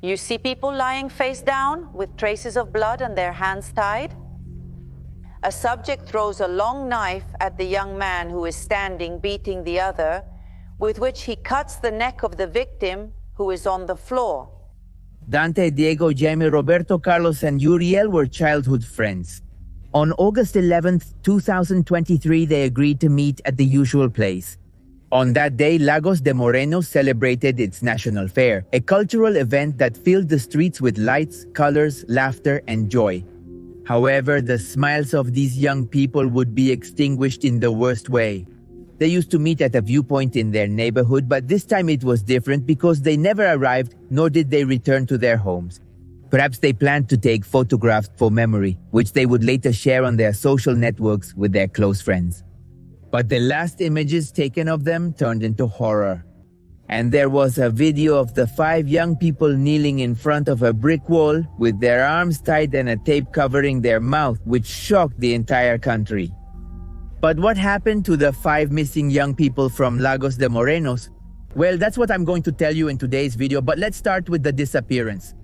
You see people lying face down with traces of blood and their hands tied. A subject throws a long knife at the young man who is standing beating the other, with which he cuts the neck of the victim who is on the floor. Dante, Diego, Jaime, Roberto, Carlos, and Uriel were childhood friends. On August 11th, 2023, they agreed to meet at the usual place. On that day, Lagos de Moreno celebrated its national fair, a cultural event that filled the streets with lights, colors, laughter, and joy. However, the smiles of these young people would be extinguished in the worst way. They used to meet at a viewpoint in their neighborhood, but this time it was different because they never arrived, nor did they return to their homes. Perhaps they planned to take photographs for memory, which they would later share on their social networks with their close friends. But the last images taken of them turned into horror. And there was a video of the 5 young people kneeling in front of a brick wall with their arms tied and a tape covering their mouth, which shocked the entire country. But what happened to the 5 missing young people from Lagos de Morenos? Well, that's what I'm going to tell you in today's video, but let's start with the disappearance.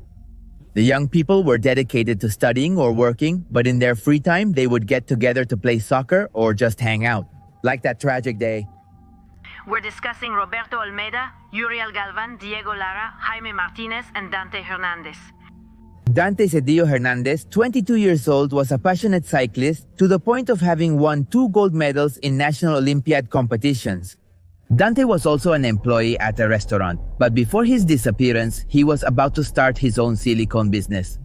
The young people were dedicated to studying or working, but in their free time, they would get together to play soccer or just hang out. Like that tragic day. We're discussing Roberto Olmeda, Uriel Galvan, Diego Lara, Jaime Martinez, and Dante Hernandez. Dante Cedillo Hernandez, 22 years old, was a passionate cyclist to the point of having won 2 gold medals in National Olympiad competitions. Dante was also an employee at a restaurant, but before his disappearance, he was about to start his own silicone business.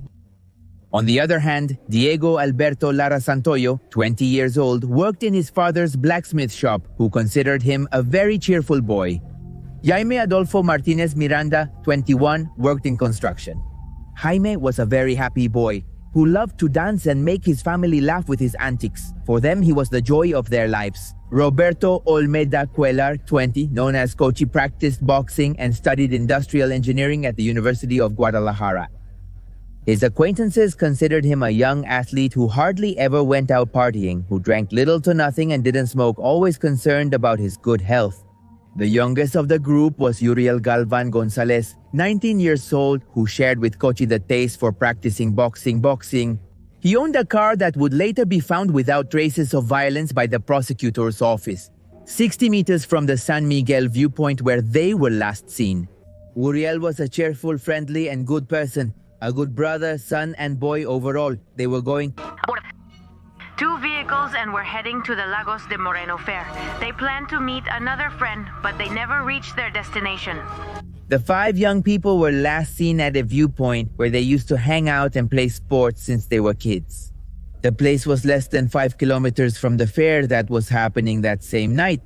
On the other hand, Diego Alberto Lara Santoyo, 20 years old, worked in his father's blacksmith shop, who considered him a very cheerful boy. Jaime Adolfo Martinez Miranda, 21, worked in construction. Jaime was a very happy boy, who loved to dance and make his family laugh with his antics. For them, he was the joy of their lives. Roberto Olmeda Cuellar, 20, known as Cochi, practiced boxing and studied industrial engineering at the University of Guadalajara. His acquaintances considered him a young athlete who hardly ever went out partying, who drank little to nothing and didn't smoke, always concerned about his good health. The youngest of the group was Uriel Galvan Gonzalez, 19 years old, who shared with Cochi the taste for practicing boxing. He owned a car that would later be found without traces of violence by the prosecutor's office, 60 meters from the San Miguel viewpoint where they were last seen. Uriel was a cheerful, friendly, and good person. A good brother, son, and boy overall. They were going 2 vehicles and were heading to the Lagos de Moreno fair. They planned to meet another friend, but they never reached their destination. The 5 young people were last seen at a viewpoint where they used to hang out and play sports since they were kids. The place was less than 5 kilometers from the fair that was happening that same night.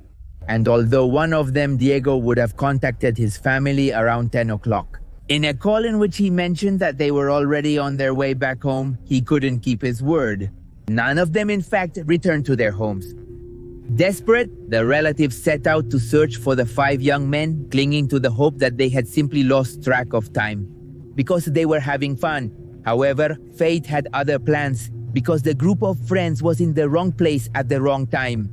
And although one of them, Diego, would have contacted his family around 10 o'clock. In a call in which he mentioned that they were already on their way back home, he couldn't keep his word. None of them, in fact, returned to their homes. Desperate, the relatives set out to search for the 5 young men, clinging to the hope that they had simply lost track of time. Because they were having fun. However, fate had other plans, because the group of friends was in the wrong place at the wrong time.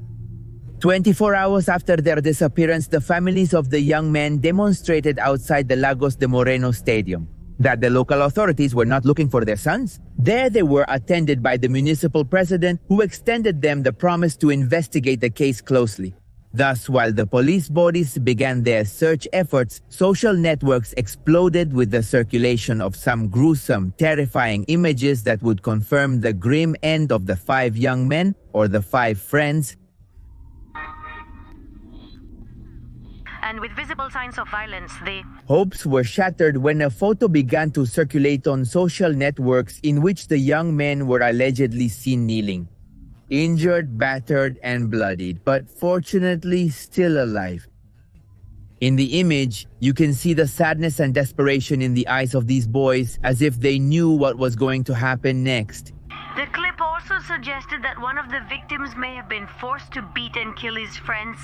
24 hours after their disappearance, the families of the young men demonstrated outside the Lagos de Moreno Stadium that the local authorities were not looking for their sons. There they were attended by the municipal president, who extended them the promise to investigate the case closely. Thus, while the police bodies began their search efforts, social networks exploded with the circulation of some gruesome, terrifying images that would confirm the grim end of the 5 young men, or the 5 friends. And with visible signs of violence, the hopes were shattered when a photo began to circulate on social networks in which the young men were allegedly seen kneeling. Injured, battered, and bloodied, but fortunately still alive. In the image, you can see the sadness and desperation in the eyes of these boys, as if they knew what was going to happen next. The clip also suggested that one of the victims may have been forced to beat and kill his friends.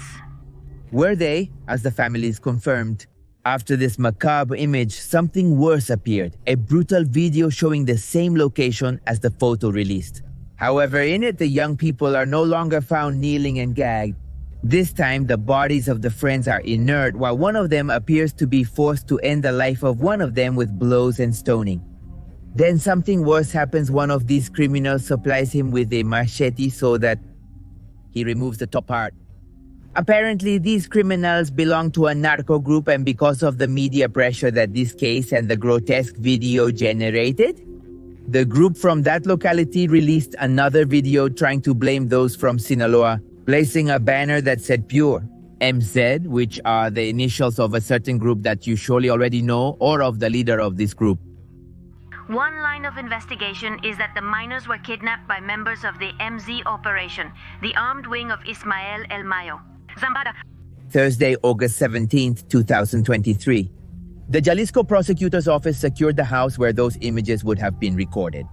Were they, as the families confirmed? After this macabre image, something worse appeared, a brutal video showing the same location as the photo released. However, in it, the young people are no longer found kneeling and gagged. This time, the bodies of the friends are inert, while one of them appears to be forced to end the life of one of them with blows and stoning. Then something worse happens. One of these criminals supplies him with a machete so that he removes the top part. Apparently, these criminals belong to a narco group, and because of the media pressure that this case and the grotesque video generated, the group from that locality released another video trying to blame those from Sinaloa, placing a banner that said pure, MZ, which are the initials of a certain group that you surely already know, or of the leader of this group. One line of investigation is that the minors were kidnapped by members of the MZ operation, the armed wing of Ismael El Mayo. Zambada. Thursday, August 17th, 2023. The Jalisco prosecutor's office secured the house where those images would have been recorded.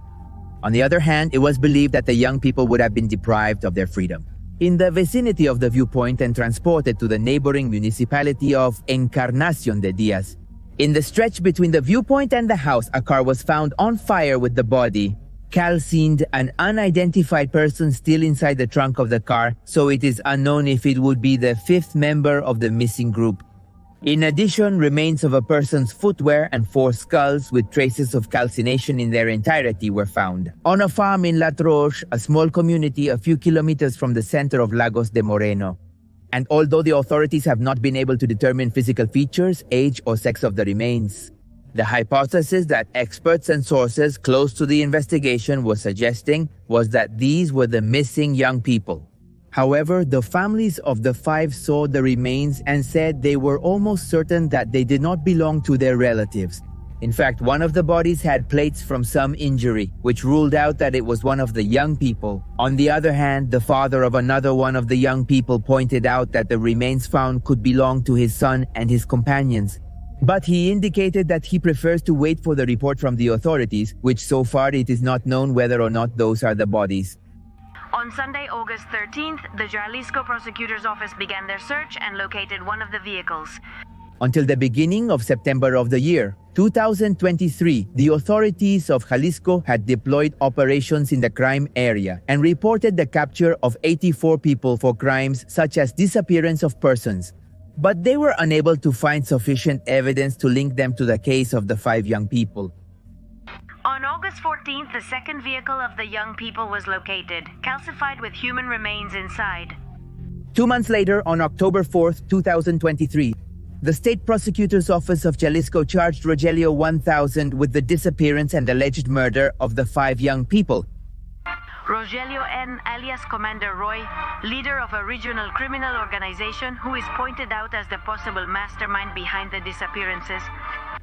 On the other hand, it was believed that the young people would have been deprived of their freedom. In the vicinity of the viewpoint and transported to the neighboring municipality of Encarnacion de Diaz. In the stretch between the viewpoint and the house, a car was found on fire with the body calcined, an unidentified person still inside the trunk of the car, so it is unknown if it would be the fifth member of the missing group. In addition, remains of a person's footwear and 4 skulls with traces of calcination in their entirety were found on a farm in La Troche, a small community a few kilometers from the center of Lagos de Moreno. And although the authorities have not been able to determine physical features, age, or sex of the remains, the hypothesis that experts and sources close to the investigation were suggesting was that these were the missing young people. However, the families of the 5 saw the remains and said they were almost certain that they did not belong to their relatives. In fact, one of the bodies had plates from some injury, which ruled out that it was one of the young people. On the other hand, the father of another one of the young people pointed out that the remains found could belong to his son and his companions. But he indicated that he prefers to wait for the report from the authorities, which so far it is not known whether or not those are the bodies. On Sunday, August 13th, the Jalisco prosecutor's office began their search and located one of the vehicles. Until the beginning of September of the year 2023, the authorities of Jalisco had deployed operations in the crime area and reported the capture of 84 people for crimes such as disappearance of persons. But they were unable to find sufficient evidence to link them to the case of the 5 young people. On August 14th, the second vehicle of the young people was located, calcified with human remains inside. 2 months later, on October 4th, 2023, the State Prosecutor's Office of Jalisco charged Rogelio 1000 with the disappearance and alleged murder of the 5 young people. Rogelio N., alias Commander Roy, leader of a regional criminal organization who is pointed out as the possible mastermind behind the disappearances.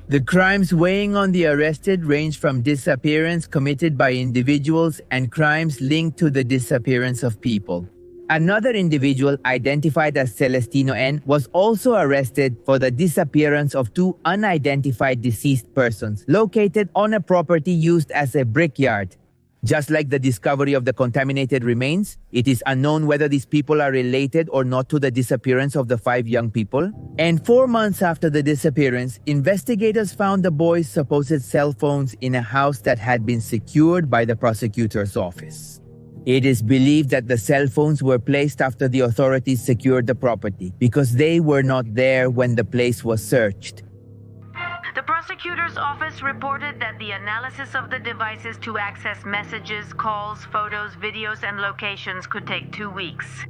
The crimes weighing on the arrested range from disappearance committed by individuals and crimes linked to the disappearance of people. Another individual, identified as Celestino N., was also arrested for the disappearance of 2 unidentified deceased persons located on a property used as a brickyard. Just like the discovery of the contaminated remains, it is unknown whether these people are related or not to the disappearance of the 5 young people. And 4 months after the disappearance, investigators found the boys' supposed cell phones in a house that had been secured by the prosecutor's office. It is believed that the cell phones were placed after the authorities secured the property because they were not there when the place was searched. The prosecutor's office reported that the analysis of the devices to access messages, calls, photos, videos, and locations could take 2 weeks.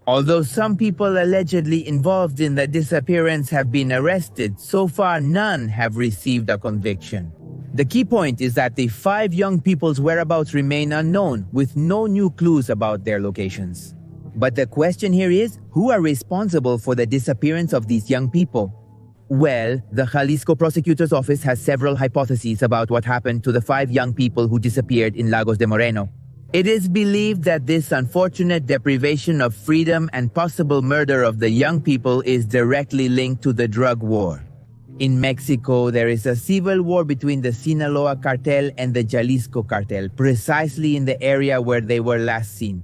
Although some people allegedly involved in the disappearance have been arrested, so far none have received a conviction. The key point is that the 5 young people's whereabouts remain unknown, with no new clues about their locations. But the question here is, who are responsible for the disappearance of these young people? Well, the Jalisco prosecutor's office has several hypotheses about what happened to the 5 young people who disappeared in Lagos de Moreno. It is believed that this unfortunate deprivation of freedom and possible murder of the young people is directly linked to the drug war. In Mexico, there is a civil war between the Sinaloa cartel and the Jalisco cartel, precisely in the area where they were last seen.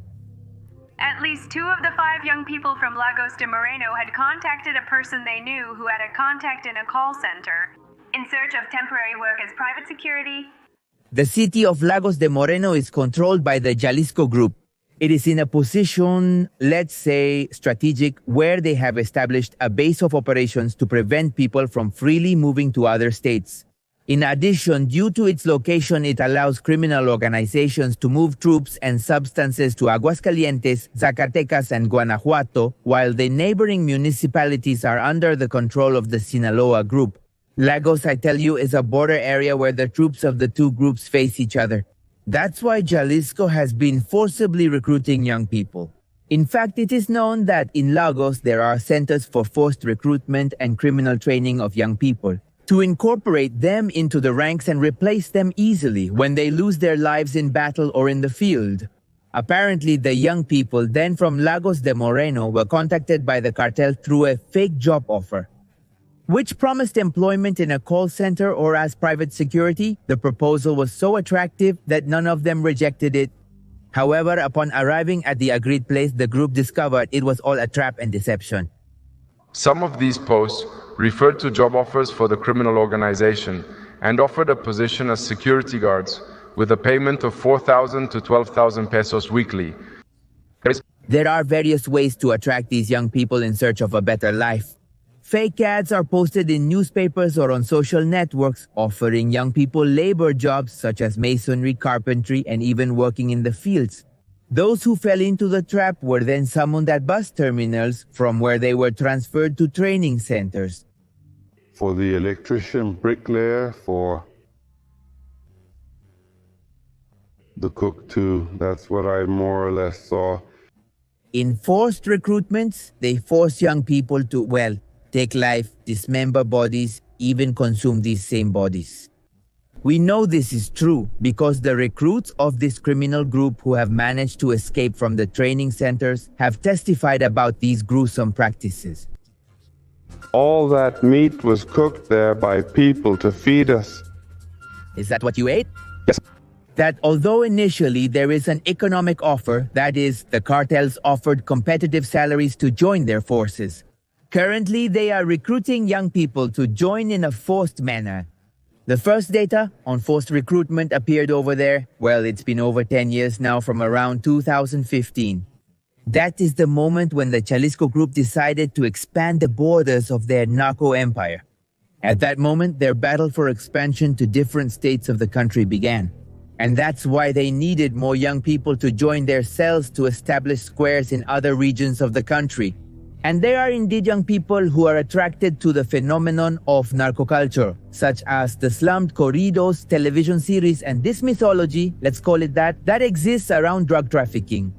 At least 2 of the 5 young people from Lagos de Moreno had contacted a person they knew who had a contact in a call center in search of temporary work as private security. The city of Lagos de Moreno is controlled by the Jalisco group. It is in a position, let's say, strategic, where they have established a base of operations to prevent people from freely moving to other states. In addition, due to its location, it allows criminal organizations to move troops and substances to Aguascalientes, Zacatecas, and Guanajuato, while the neighboring municipalities are under the control of the Sinaloa group. Lagos, I tell you, is a border area where the troops of the two groups face each other. That's why Jalisco has been forcibly recruiting young people. In fact, it is known that in Lagos there are centers for forced recruitment and criminal training of young people, to incorporate them into the ranks and replace them easily when they lose their lives in battle or in the field. Apparently, the young people then from Lagos de Moreno were contacted by the cartel through a fake job offer, which promised employment in a call center or as private security. The proposal was so attractive that none of them rejected it. However, upon arriving at the agreed place, the group discovered it was all a trap and deception. Some of these posts referred to job offers for the criminal organization and offered a position as security guards with a payment of 4,000 to 12,000 pesos weekly. There are various ways to attract these young people in search of a better life. Fake ads are posted in newspapers or on social networks, offering young people labor jobs such as masonry, carpentry, and even working in the fields. Those who fell into the trap were then summoned at bus terminals, from where they were transferred to training centers. For the electrician, bricklayer, for the cook too. That's what I more or less saw. In forced recruitments, they force young people to, take life, dismember bodies, even consume these same bodies. We know this is true because the recruits of this criminal group who have managed to escape from the training centers have testified about these gruesome practices. All that meat was cooked there by people to feed us. Is that what you ate? Yes. That although initially there is an economic offer, that is, the cartels offered competitive salaries to join their forces, currently they are recruiting young people to join in a forced manner. The first data on forced recruitment appeared over there, it's been over 10 years now, from around 2015. That is the moment when the Jalisco group decided to expand the borders of their narco empire. At that moment, their battle for expansion to different states of the country began. And that's why they needed more young people to join their cells to establish squares in other regions of the country. And there are indeed young people who are attracted to the phenomenon of narcoculture, such as the slummed corridos television series and this mythology, let's call it that exists around drug trafficking.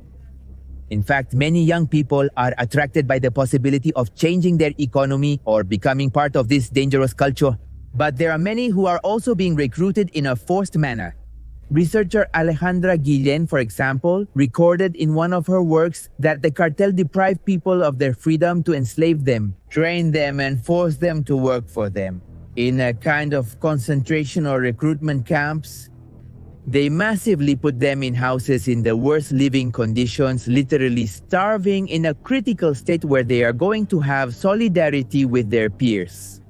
In fact, many young people are attracted by the possibility of changing their economy or becoming part of this dangerous culture. But there are many who are also being recruited in a forced manner. Researcher Alejandra Guillen, for example, recorded in one of her works that the cartel deprived people of their freedom to enslave them, train them, and force them to work for them. In a kind of concentration or recruitment camps, they massively put them in houses in the worst living conditions, literally starving, in a critical state where they are going to have solidarity with their peers.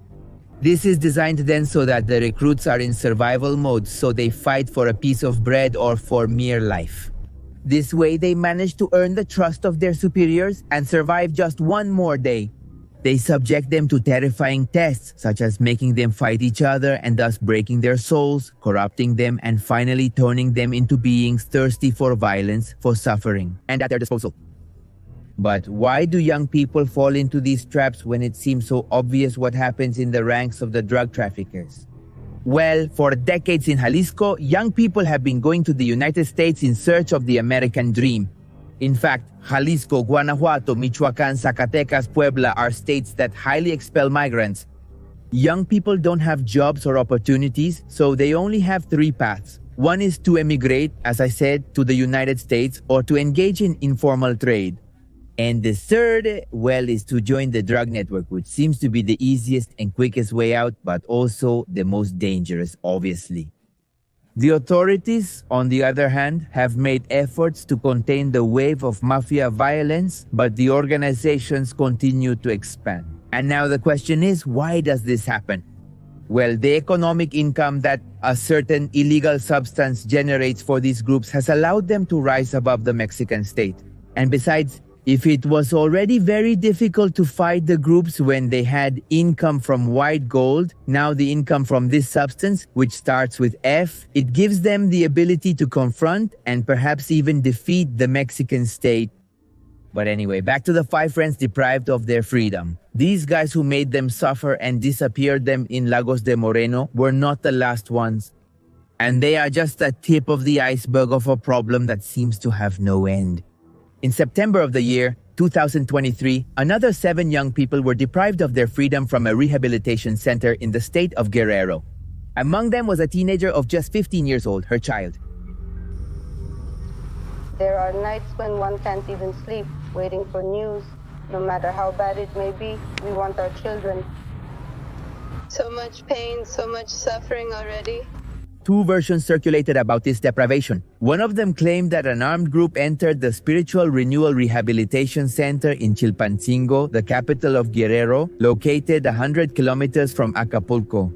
This is designed then so that the recruits are in survival mode, so they fight for a piece of bread or for mere life. This way they manage to earn the trust of their superiors and survive just one more day. They subject them to terrifying tests, such as making them fight each other and thus breaking their souls, corrupting them, and finally turning them into beings thirsty for violence, for suffering, and at their disposal. But why do young people fall into these traps when it seems so obvious what happens in the ranks of the drug traffickers? Well, for decades in Jalisco, young people have been going to the United States in search of the American dream. In fact, Jalisco, Guanajuato, Michoacán, Zacatecas, Puebla are states that highly expel migrants. Young people don't have jobs or opportunities, so they only have three paths. One is to emigrate, as I said, to the United States, or to engage in informal trade. And the third, is to join the drug network, which seems to be the easiest and quickest way out, but also the most dangerous, obviously. The authorities, on the other hand, have made efforts to contain the wave of mafia violence, but the organizations continue to expand. And now the question is, why does this happen? Well, the economic income that a certain illegal substance generates for these groups has allowed them to rise above the Mexican state. And besides, if it was already very difficult to fight the groups when they had income from white gold, now the income from this substance, which starts with F, it gives them the ability to confront and perhaps even defeat the Mexican state. But anyway, back to the 5 friends deprived of their freedom. These guys who made them suffer and disappeared them in Lagos de Moreno were not the last ones. And they are just the tip of the iceberg of a problem that seems to have no end. In September of the year 2023, another 7 young people were deprived of their freedom from a rehabilitation center in the state of Guerrero. Among them was a teenager of just 15 years old, her child. There are nights when one can't even sleep, waiting for news. No matter how bad it may be, we want our children. So much pain, so much suffering already. 2 versions circulated about this deprivation. One of them claimed that an armed group entered the Spiritual Renewal Rehabilitation Center in Chilpancingo, the capital of Guerrero, located 100 kilometers from Acapulco,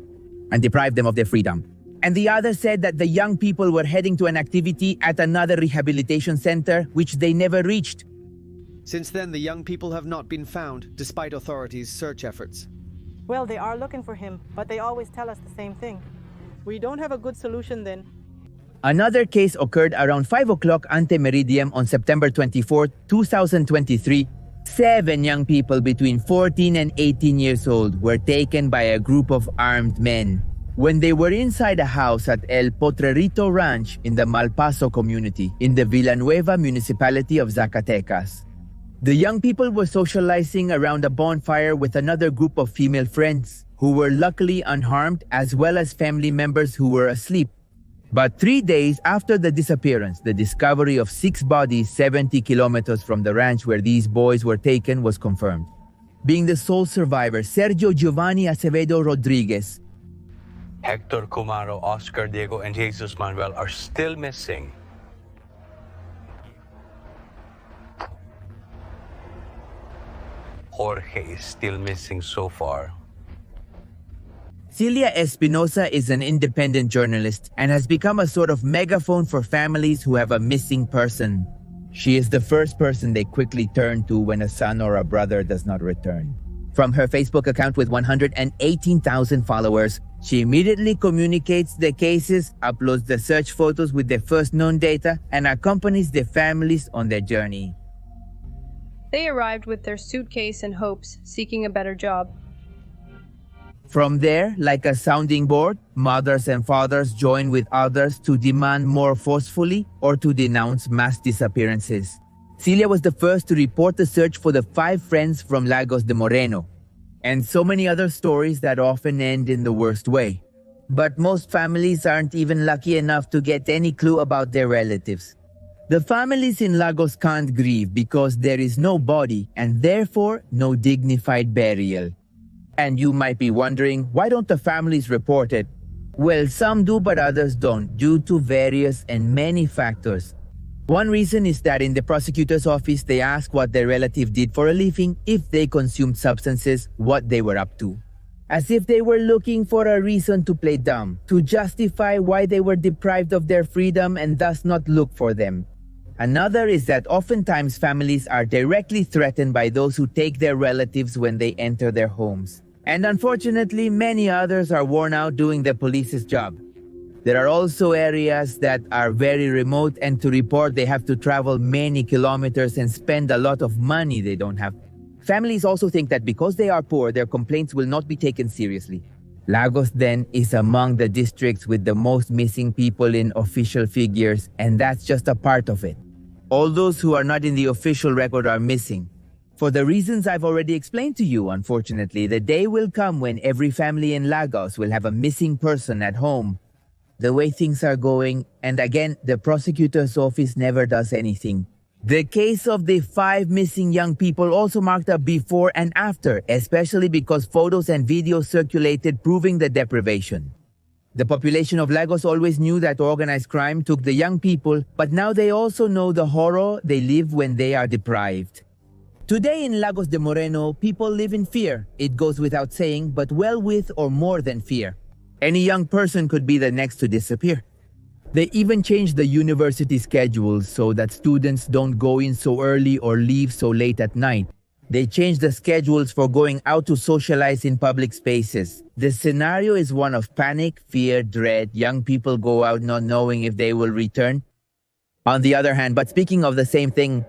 and deprived them of their freedom. And the other said that the young people were heading to an activity at another rehabilitation center, which they never reached. Since then, the young people have not been found, despite authorities' search efforts. Well, they are looking for him, but they always tell us the same thing. We don't have a good solution then. Another case occurred around 5 o'clock ante meridiem on September 24, 2023. 7 young people between 14 and 18 years old were taken by a group of armed men when they were inside a house at El Potrerito Ranch in the Malpaso community in the Villanueva municipality of Zacatecas. The young people were socializing around a bonfire with another group of female friends who were luckily unharmed, as well as family members who were asleep. But 3 days after the disappearance, the discovery of 6 bodies 70 kilometers from the ranch where these boys were taken was confirmed. Being the sole survivor, Sergio Giovanni Acevedo Rodriguez, Hector Kumaro, Oscar Diego, and Jesus Manuel are still missing. Jorge is still missing so far. Celia Espinosa is an independent journalist and has become a sort of megaphone for families who have a missing person. She is the first person they quickly turn to when a son or a brother does not return. From her Facebook account with 118,000 followers, she immediately communicates the cases, uploads the search photos with the first known data, and accompanies the families on their journey. They arrived with their suitcase and hopes, seeking a better job. From there, like a sounding board, mothers and fathers join with others to demand more forcefully or to denounce mass disappearances. Celia was the first to report the search for the 5 friends from Lagos de Moreno, and so many other stories that often end in the worst way. But most families aren't even lucky enough to get any clue about their relatives. The families in Lagos can't grieve because there is no body and therefore no dignified burial. And you might be wondering, why don't the families report it? Well, some do, but others don't, due to various and many factors. One reason is that in the prosecutor's office, they ask what their relative did for a living, if they consumed substances, what they were up to. As if they were looking for a reason to play dumb, to justify why they were deprived of their freedom and thus not look for them. Another is that oftentimes families are directly threatened by those who take their relatives when they enter their homes. And unfortunately, many others are worn out doing the police's job. There are also areas that are very remote, and to report they have to travel many kilometers and spend a lot of money they don't have. Families also think that because they are poor, their complaints will not be taken seriously. Lagos then is among the districts with the most missing people in official figures, and that's just a part of it. All those who are not in the official record are missing. For the reasons I've already explained to you, unfortunately, the day will come when every family in Lagos will have a missing person at home. The way things are going, and again, the prosecutor's office never does anything. The case of the 5 missing young people also marked a before and after, especially because photos and videos circulated proving the deprivation. The population of Lagos always knew that organized crime took the young people, but now they also know the horror they live when they are deprived. Today in Lagos de Moreno, people live in fear. It goes without saying, but well with or more than fear. Any young person could be the next to disappear. They even changed the university schedules so that students don't go in so early or leave so late at night. They changed the schedules for going out to socialize in public spaces. The scenario is one of panic, fear, dread. Young people go out not knowing if they will return. On the other hand, but speaking of the same thing,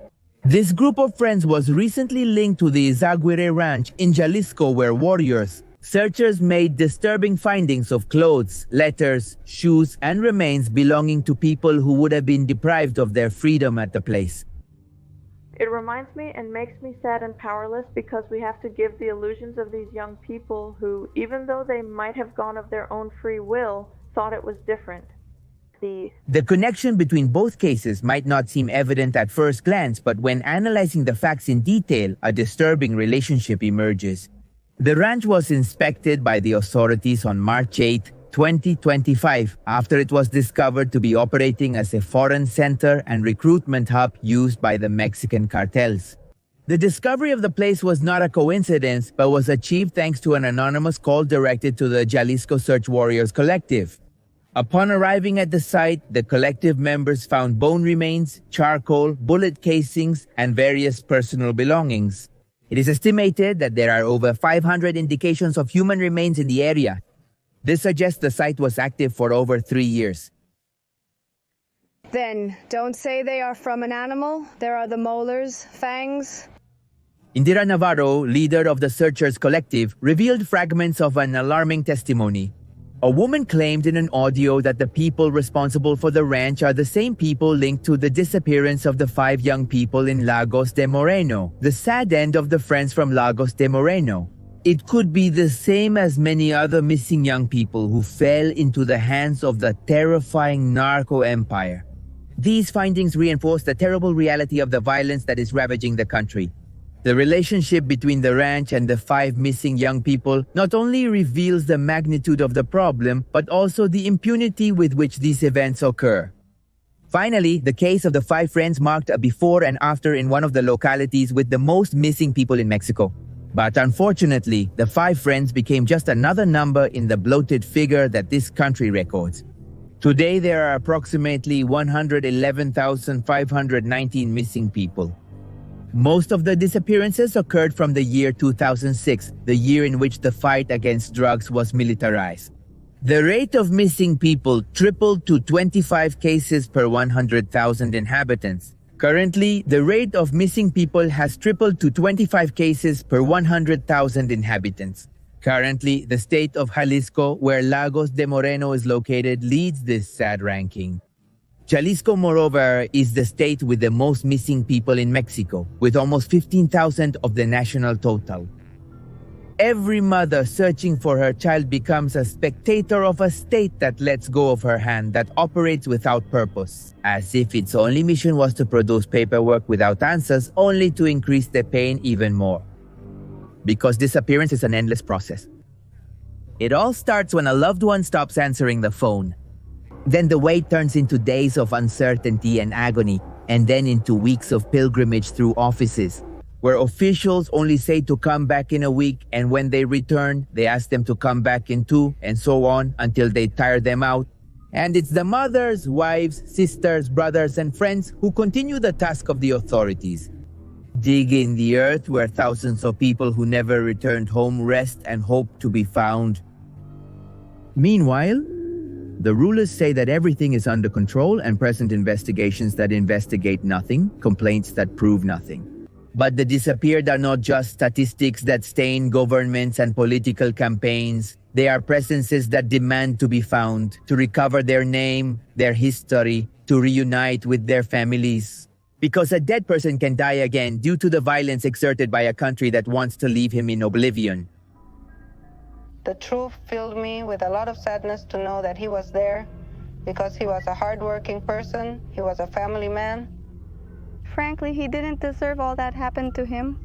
this group of friends was recently linked to the Izaguirre Ranch in Jalisco where searchers made disturbing findings of clothes, letters, shoes, and remains belonging to people who would have been deprived of their freedom at the place. It reminds me and makes me sad and powerless because we have to give the illusions of these young people who, even though they might have gone of their own free will, thought it was different. The connection between both cases might not seem evident at first glance, but when analyzing the facts in detail, a disturbing relationship emerges. The ranch was inspected by the authorities on March 8, 2025, after it was discovered to be operating as a foreign center and recruitment hub used by the Mexican cartels. The discovery of the place was not a coincidence, but was achieved thanks to an anonymous call directed to the Jalisco Search Warriors Collective. Upon arriving at the site, the collective members found bone remains, charcoal, bullet casings, and various personal belongings. It is estimated that there are over 500 indications of human remains in the area. This suggests the site was active for over 3 years. Then, don't say they are from an animal. There are the molars, fangs. Indira Navarro, leader of the Searchers Collective, revealed fragments of an alarming testimony. A woman claimed in an audio that the people responsible for the ranch are the same people linked to the disappearance of the 5 young people in Lagos de Moreno, the sad end of the friends from Lagos de Moreno. It could be the same as many other missing young people who fell into the hands of the terrifying narco empire. These findings reinforce the terrible reality of the violence that is ravaging the country. The relationship between the ranch and the 5 missing young people not only reveals the magnitude of the problem, but also the impunity with which these events occur. Finally, the case of the 5 friends marked a before and after in one of the localities with the most missing people in Mexico. But unfortunately, the 5 friends became just another number in the bloated figure that this country records. Today, there are approximately 111,519 missing people. Most of the disappearances occurred from the year 2006, the year in which the fight against drugs was militarized. The rate of missing people tripled to 25 cases per 100,000 inhabitants. Currently, the rate of missing people has tripled to 25 cases per 100,000 inhabitants. Currently, the state of Jalisco, where Lagos de Moreno is located, leads this sad ranking. Jalisco, moreover, is the state with the most missing people in Mexico, with almost 15,000 of the national total. Every mother searching for her child becomes a spectator of a state that lets go of her hand, that operates without purpose, as if its only mission was to produce paperwork without answers, only to increase the pain even more. Because disappearance is an endless process. It all starts when a loved one stops answering the phone. Then the wait turns into days of uncertainty and agony, and then into weeks of pilgrimage through offices, where officials only say to come back in a week, and when they return, they ask them to come back in 2, and so on until they tire them out. And it's the mothers, wives, sisters, brothers, and friends who continue the task of the authorities. Dig in the earth where thousands of people who never returned home rest and hope to be found. Meanwhile, the rulers say that everything is under control and present investigations that investigate nothing, complaints that prove nothing. But the disappeared are not just statistics that stain governments and political campaigns. They are presences that demand to be found, to recover their name, their history, to reunite with their families. Because a dead person can die again due to the violence exerted by a country that wants to leave him in oblivion. The truth filled me with a lot of sadness to know that he was there because he was a hardworking person, he was a family man. Frankly, he didn't deserve all that happened to him.